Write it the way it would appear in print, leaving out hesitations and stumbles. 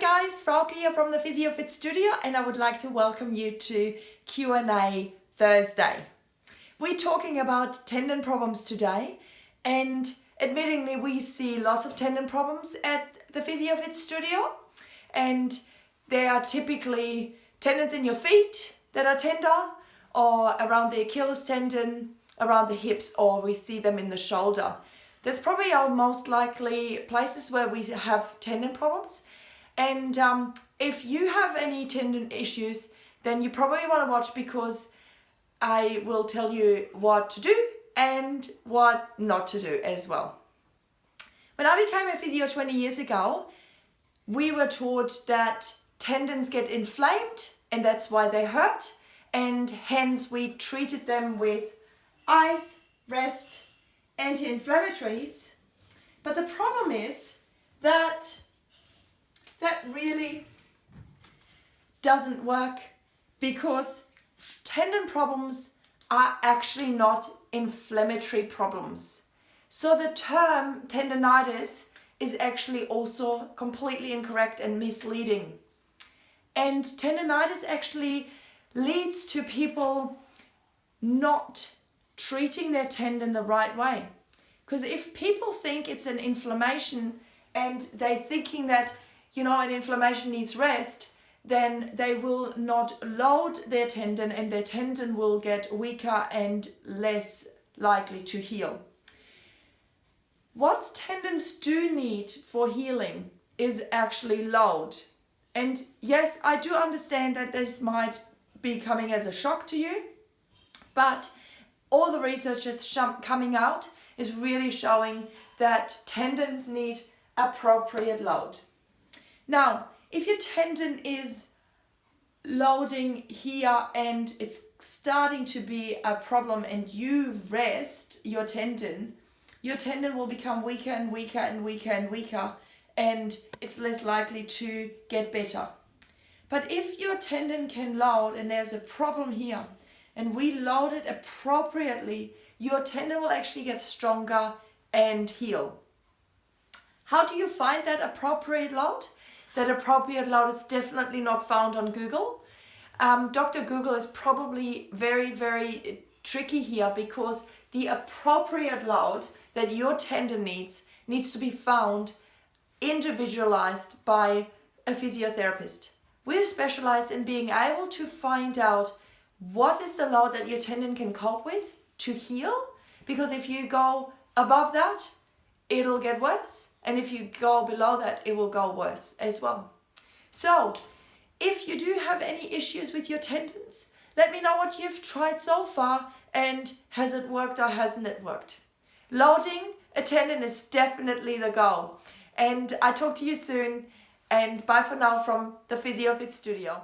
guys, Frauke here from the PhysioFit Studio, and I would like to welcome you to Q&A Thursday. We're talking about tendon problems today, and admittingly we see lots of tendon problems at the PhysioFit Studio, and they are typically tendons in your feet that are tender, or around the Achilles tendon, around the hips, or we see them in the shoulder. That's probably our most likely places where we have tendon problems. And if you have any tendon issues, then you probably want to watch, because I will tell you what to do and what not to do as well. When I became a physio 20 years ago, we were taught that tendons get inflamed and that's why they hurt, and hence we treated them with ice, rest, anti-inflammatories. But the problem is that really doesn't work, because tendon problems are actually not inflammatory problems. So the term tendonitis is actually also completely incorrect and misleading. And tendonitis actually leads to people not treating their tendon the right way. Because if people think it's an inflammation and they're thinking that, an inflammation needs rest, then they will not load their tendon, and their tendon will get weaker and less likely to heal. What tendons do need for healing is actually load. And yes, I do understand that this might be coming as a shock to you, but all the research that's coming out is really showing that tendons need appropriate load. Now, if your tendon is loading here and it's starting to be a problem and you rest your tendon will become weaker and weaker and weaker and weaker, and it's less likely to get better. But if your tendon can load and there's a problem here, and we load it appropriately, your tendon will actually get stronger and heal. How do you find that appropriate load? That appropriate load is definitely not found on Google. Dr. Google is probably very, very tricky here, because the appropriate load that your tendon needs to be found individualized by a physiotherapist. We're specialized in being able to find out what is the load that your tendon can cope with to heal, because if you go above that, it'll get worse, and if you go below that, it will go worse as well. So if you do have any issues with your tendons, let me know what you've tried so far, and has it worked or hasn't it worked. Loading a tendon is definitely the goal. And I talk to you soon, and bye for now from the PhysioFit Studio.